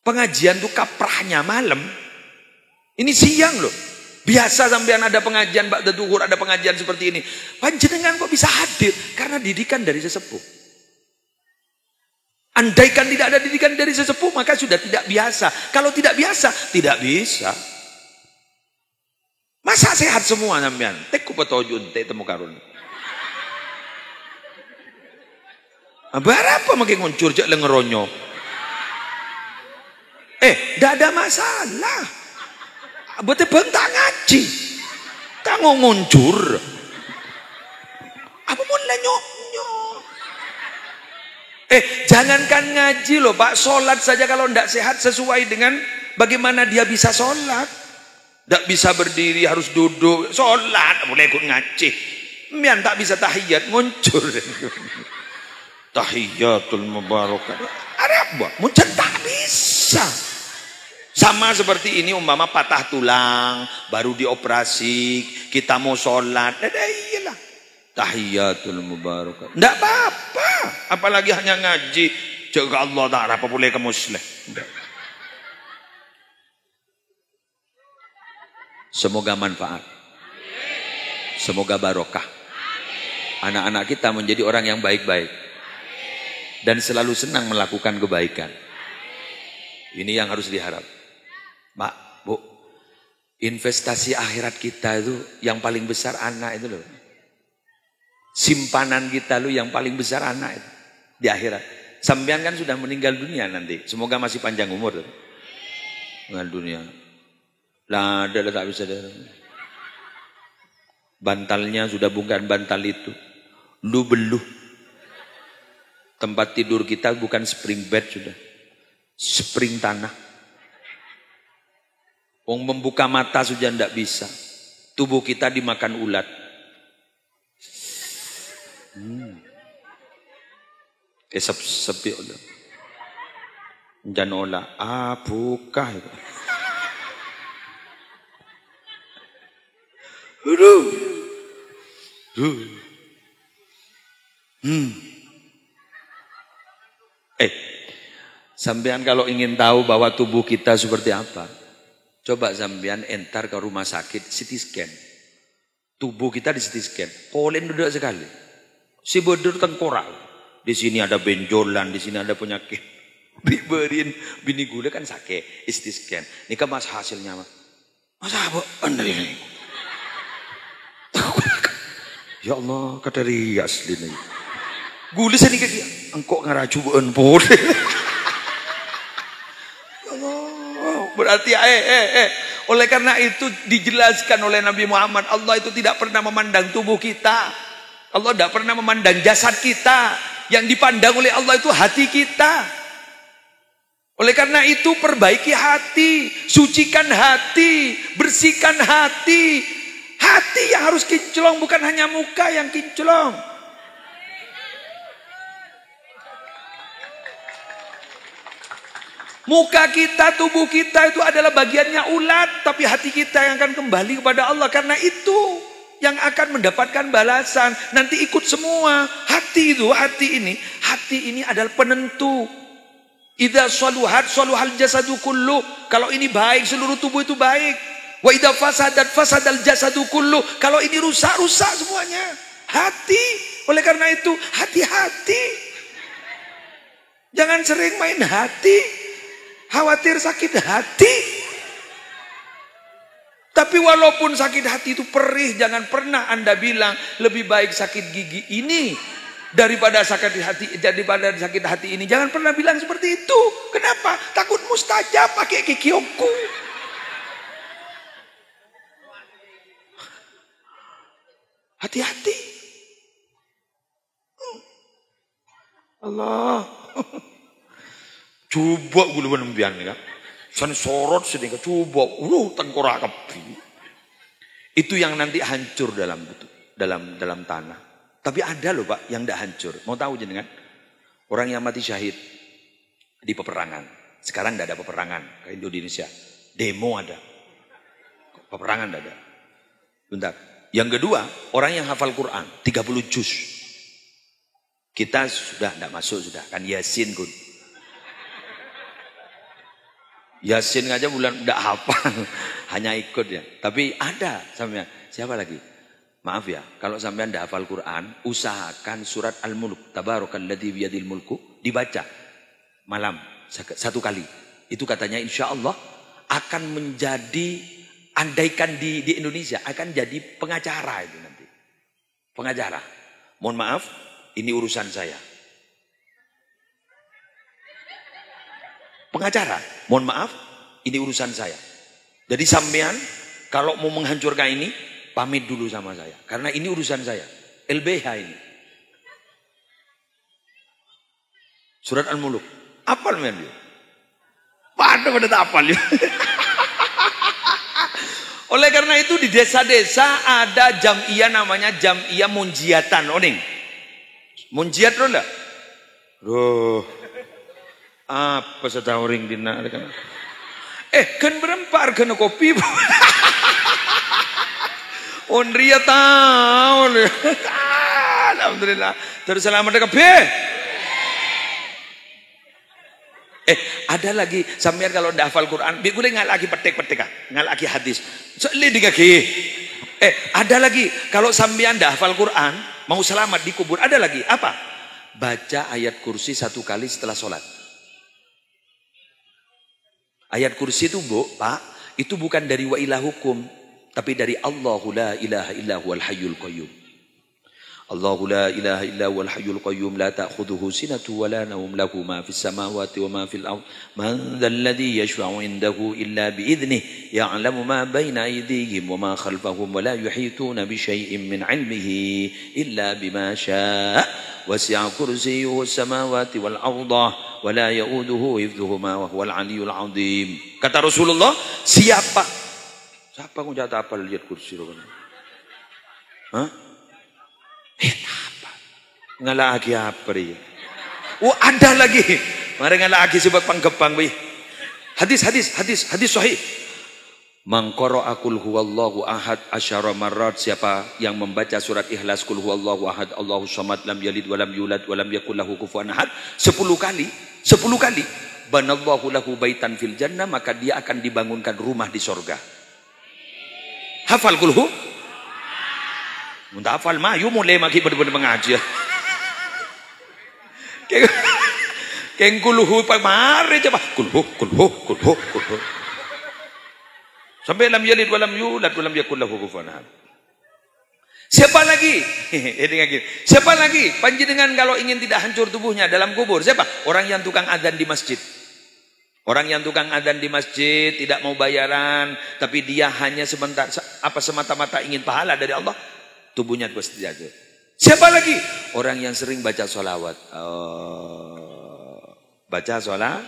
Pengajian itu kaprahnya malam. Ini siang loh. Biasa sampean ada pengajian, ba'da duhur ada pengajian seperti ini. Panjenengan kok bisa hadir? Karena didikan dari sesepuh. Andaikan tidak ada didikan dari sesepuh, maka sudah tidak biasa. Kalau tidak biasa, tidak bisa. Masa sehat semua sampean? Tek kupetojun, tek temu karun. Berapa makin nguncur cek lengeronyo? Dah ada masalah. Betul bentak ngaji. Tak nguncur. Apa mau lenyoknya? Jangankan ngaji loh Pak, sholat saja kalau tidak sehat sesuai dengan bagaimana dia bisa sholat. Tidak bisa berdiri, harus duduk. Sholat, boleh ikut ngaji. Mian tak bisa tahiyat, nguncur. Tahiyatul mubarakah. Ada apa? Muncul tak bisa. Sama seperti ini umpama patah tulang, baru dioperasi, kita mau sholat. Iyalah. Tahiyatul mubarakah. Tidak apa-apa. Apalagi hanya ngaji. Jaga Allah tak apa boleh ke muslim. Semoga manfaat. Semoga barokah. Anak-anak kita menjadi orang yang baik-baik. Dan selalu senang melakukan kebaikan. Ini yang harus diharap. Pak, Bu, investasi akhirat kita itu yang paling besar anak itu loh. Simpanan kita lu yang paling besar anak itu di akhirat. Sampean kan sudah meninggal dunia nanti. Semoga masih panjang umur. Meninggal dunia. Lah, ada tak bisa. Bantalnya sudah bukan bantal itu. Lu beluh. Tempat tidur kita bukan spring bed sudah. Spring tanah. Wong membuka mata sudah tidak bisa. Tubuh kita dimakan ulat. Sepi udah. Jangan olah. Buka. Aduh. Sampean kalau ingin tahu bahwa tubuh kita seperti apa, coba sampean entar ke rumah sakit CT scan. Tubuh kita di CT scan. Polen duduk sekali. Si bodoh tengkorak. Di sini ada benjolan, di sini ada penyakit. Diberiin bini gue kan sakit, istisken. Ini kan mas hasilnya mah. Masa apa? Bener ini. Ya Allah, kata rias ini. Gue sini ke dia. Engkau ngarajuan pun. Allah, berarti oleh karena itu dijelaskan oleh Nabi Muhammad, Allah itu tidak pernah memandang tubuh kita. Allah tidak pernah memandang jasad kita. Yang dipandang oleh Allah itu hati kita. Oleh karena itu perbaiki hati, sucikan hati, bersihkan hati. Hati yang harus kinclong, bukan hanya muka yang kinclong. Muka kita, tubuh kita itu adalah bagiannya ulat, tapi hati kita yang akan kembali kepada Allah. Karena itu yang akan mendapatkan balasan. Nanti ikut semua. Hati ini adalah penentu. Idza saluhat saluhal jasadu kullu. Kalau ini baik, seluruh tubuh itu baik. Wa idza fasadat fasadal jasadu kullu. Kalau ini rusak, rusak semuanya. Hati. Oleh karena itu, hati-hati. Jangan sering main hati. Khawatir sakit hati. Tapi walaupun sakit hati itu perih, jangan pernah Anda bilang lebih baik sakit gigi ini daripada sakit hati ini. Jangan pernah bilang seperti itu. Kenapa? Takut mustajab pakai kikioku. Hati-hati. Allah. Coba gue nembian ya. San sorot sedikit coba. Tengkorak kepi. Itu yang nanti hancur dalam tanah. Tapi ada loh Pak yang tidak hancur. Mau tahu jenengan? Orang yang mati syahid di peperangan. Sekarang tidak ada peperangan ke Indonesia. Demo ada. Peperangan tidak ada. Bentar. Yang kedua, orang yang hafal Quran 30 juz. Kita sudah tidak masuk sudah. Kan Yasin kun. Yasin aja bulan tidak hafal. Hanya ikut ya. Tapi ada sampai siapa lagi? Maaf ya, kalau sampean tidak hafal Quran, usahakan surat Al-Mulk, Tabarakalladzi biyadil mulku, dibaca malam satu kali. Itu katanya insya Allah akan menjadi, andaikan di Indonesia, akan jadi pengacara itu nanti. Pengacara. Mohon maaf, ini urusan saya. Pengacara, mohon maaf, ini urusan saya. Jadi sampean kalau mau menghancurkan ini, pamit dulu sama saya. Karena ini urusan saya. LBH ini. Surat Al-Mulk. Apal men dia? Pada tak apal ya. Oleh karena itu di desa-desa ada jam'iyah namanya jam'iyah munjiatan. Oning. Munjiat lo enggak? Loh. Apa setahu ring dina kan? Kan berempar kena kopi. Ondria tahu. Alhamdulillah. Terus selamat kabeh. Ada lagi sampean kalau ndak hafal Quran, gue nggak lagi petik-petik ah, nggak lagi hadis. Soalnya digagi. Ada lagi kalau sampean ndak hafal Quran, mau selamat di kubur, ada lagi apa? Baca ayat kursi 1 kali setelah sholat. Ayat kursi itu Pak, itu bukan dari wa ilahukum, tapi dari Allahu la ilaha illa huwal hayyul qayyum. Allahu la ilaha illa huwal hayyul qayyum la ta'khudhuhu sinatun wa la nawm lahu ma fis samawati wa ma fil ard man dhal ladzi yashfa'u 'indahu illa bi idhnihi ya'lamu ma bayna aydihim wa ma khalfahum wa la yuhituna bi syai'in min 'ilmihi illa bima syaa' wasi'a kursiyyuhu as-samawati wal arda wa la ya'uduhu hifdhuhuma wa huwal 'aliyyul 'azim. Kata Rasulullah, siapa kau jatuh apa lihat kursi lo kan? Hah? Apa? Ngalaki apa dia? Ada lagi. Mari ngalaki sebab panggepang bi. Hadis sahih. Man qara'a qul huwallahu ahad asyara marrat, siapa yang membaca surat Ikhlas qul huwallahu ahad Allahus samad lam yalid wa lam yulad wa lam yakul lahu kufuwan ahad 10 kali, banallahu lahu baitan fil jannah, maka dia akan dibangunkan rumah di surga. Hafal qul hu? Muntah hafal mah, yuk mulai maki bener-bener mengaji. Keng kulhu mari coba. Kulhu. Sampai lam yalid walam yulad walam yakul lahu kufuwan ahad. Siapa lagi? Siapa lagi? Panjenengan kalau ingin tidak hancur tubuhnya dalam kubur, siapa? Orang yang tukang adzan di masjid. Orang yang tukang adzan di masjid tidak mau bayaran, tapi dia hanya semata-mata ingin pahala dari Allah, tubuhnya pasti hancur. Siapa lagi? Orang yang sering baca sholawat. Baca sholawat.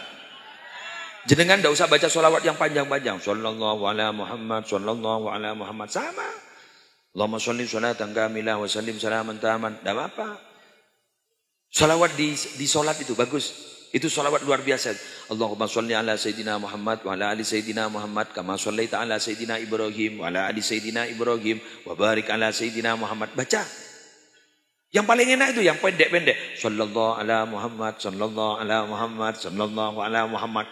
Jenengan tidak usah baca sholawat yang panjang-panjang. Sallallahu ala Muhammad, sallallahu ala Muhammad. Sama. Allahumma sholli sholatan kamilah wa sallim salaman taman. Tidak apa-apa. Sholawat di sholat itu bagus. Itu sholawat luar biasa. Allahumma sholli ala Sayyidina Muhammad wa ala ali Sayyidina Muhammad. Kama shollaita ala Sayyidina Ibrahim wa ala ali Sayyidina Ibrahim. Wa barik ala Sayyidina Muhammad. Baca. Yang paling enak itu yang pendek-pendek. Sallallahu ala Muhammad, sallallahu ala Muhammad, sallallahu ala Muhammad.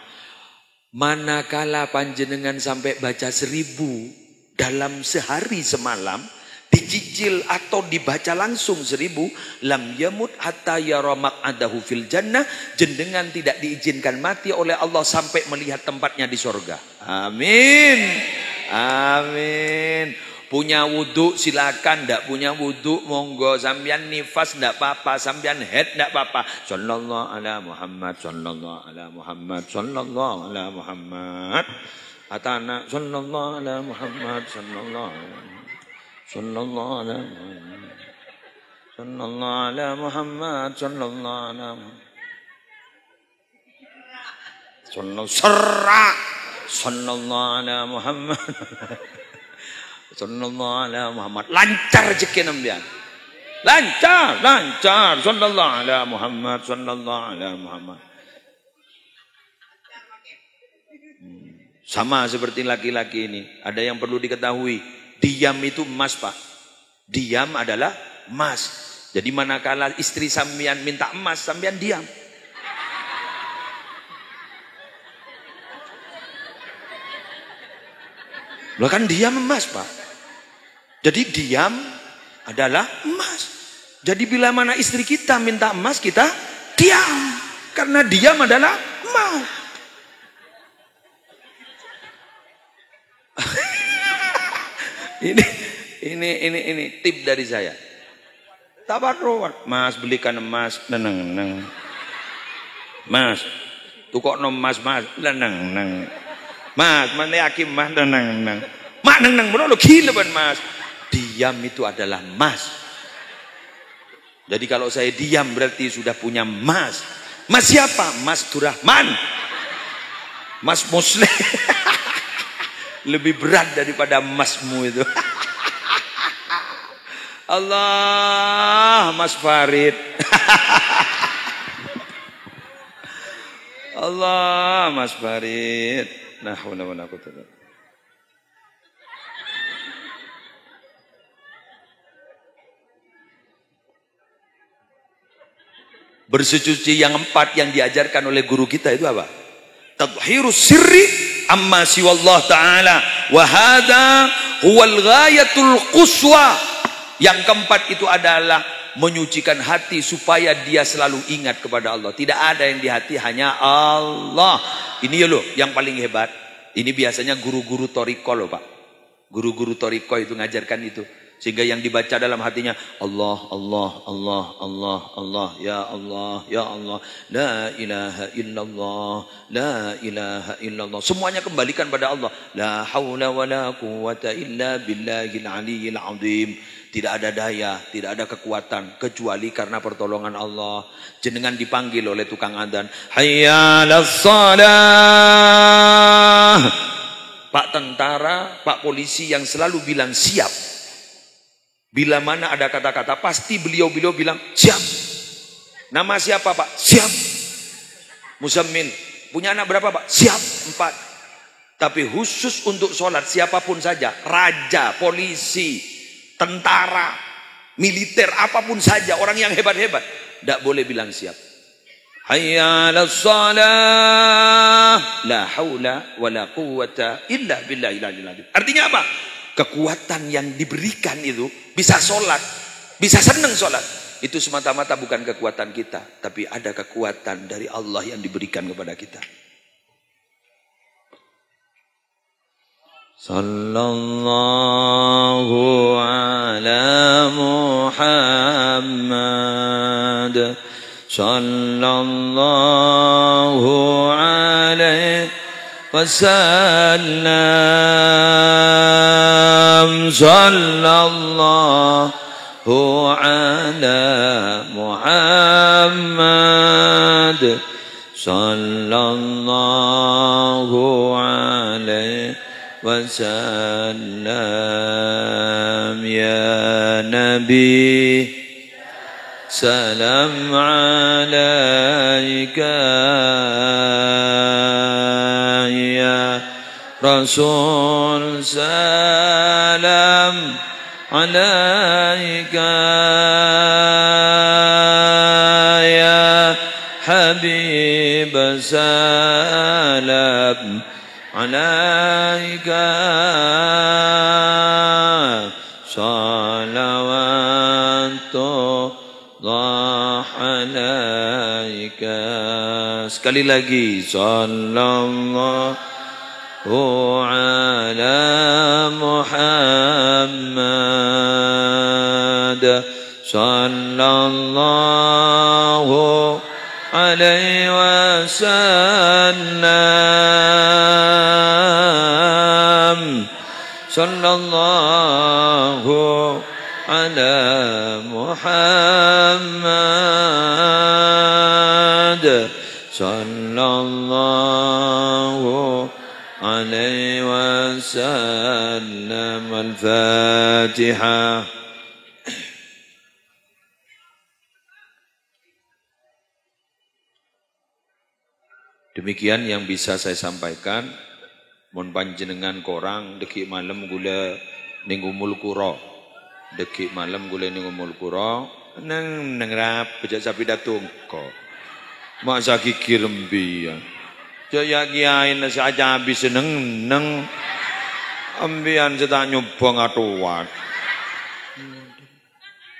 Manakala panjenengan sampai baca 1000 dalam sehari semalam, dicicil atau dibaca langsung 1000, lam yamut hatta yara maq'adahu fil jannah, jenengan tidak diizinkan mati oleh Allah sampai melihat tempatnya di surga. Amin. Amin. Punya wudhu silakan, ndak punya wudhu monggo, sampean nifas ndak apa-apa, sampean head ndak apa-apa. Sallallahu ala Muhammad, sallallahu ala Muhammad, sallallahu ala Muhammad. Atana sallallahu ala Muhammad, sallallahu ala Muhammad, sallallahu ala Muhammad, sallallahu ala Muhammad, sallallahu ala Muhammad. Sallallahu ala Muhammad. Lancar rezeki nambian. Lancar. Sallallahu ala Muhammad, sallallahu ala Muhammad. Sama seperti laki-laki ini. Ada yang perlu diketahui. Diam itu emas, Pak. Diam adalah emas. Jadi manakala istri sampean minta emas, sampean diam. Loh kan diam emas, Pak. Jadi diam adalah emas. Jadi bila mana istri kita minta emas, kita diam. Karena diam adalah emas. Ini tip dari saya. Tabarruat, Mas belikan emas, neneng. Mas, tukokno emas, Mas, neneng. Mas, mana yakin Mas, neneng. Mak neneng benar gila ban Mas. Diam itu adalah emas. Jadi kalau saya diam berarti sudah punya emas. Mas siapa? Mas Durrahman. Mas Muslim. Lebih berat daripada emasmu itu. Allah, Mas Farid. Allah, Mas Farid. Nah, wala quwwata. Bersuci yang 4 yang diajarkan oleh guru kita itu apa? Tadhhirus sirri amma siwallah ta'ala wa hadha huwal ghayatul quswa. Yang keempat itu adalah menyucikan hati supaya dia selalu ingat kepada Allah. Tidak ada yang di hati, hanya Allah. Ini loh yang paling hebat. Ini biasanya guru-guru toriko loh, Pak. Guru-guru toriko itu ngajarkan itu. Sehingga yang dibaca dalam hatinya Allah, ya Allah, ya Allah, la ilaha illallah. Semuanya kembalikan pada Allah. La haula wala quwwata illa billahil aliyyil azim. Tidak ada daya, tidak ada kekuatan kecuali karena pertolongan Allah. Jenengan dipanggil oleh tukang adzan, hayya 'alas shalah. Pak tentara, Pak polisi yang selalu bilang siap. Bila mana ada kata-kata pasti beliau bilang siap. Nama siapa, Pak? Siap. Muzammil. Punya anak berapa, Pak? Siap. 4. Tapi khusus untuk sholat siapapun saja, raja, polisi, tentara, militer, apapun saja, orang yang hebat-hebat, tidak boleh bilang siap. Hayya 'alas shalah, la haula wala quwwata illa billahil aliyyil azim. Artinya apa? Kekuatan yang diberikan itu bisa sholat, bisa senang sholat. Itu semata-mata bukan kekuatan kita, tapi ada kekuatan dari Allah yang diberikan kepada kita. Sallallahu ala Muhammad, sallallahu alaihi wasallam, sallallahu ala Muhammad, sallallahu alaihi wasallam. Ya Nabi, salam alaika, ya Rasul, salam alaika, ya Habib, salam alaika, salawatullah alaika. Sekali lagi, sallallahu ala Muhammad, sallallahu alaihi wasallam, sallallahu ala Muhammad, sallallahu alaihi wasallam. Al-Fatihah. Demikian yang bisa saya sampaikan. Mun panjenengan korang deki malam gula ning Umul Qura. Deki malam gula ning Umul Qura nang rap bejak sapi datung kok. Masa gigi rembian. Jaya kiai nasi aja habis seneng ambian cetak nyoba ngatuan.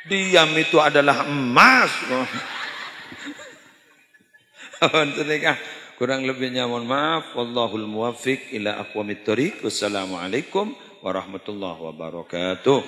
Diam itu adalah emas. Kurang lebihnya mohon maaf. Wallahul muwaffiq ila aqwamit thoriq. Wassalamualaikum warahmatullahi wabarakatuh.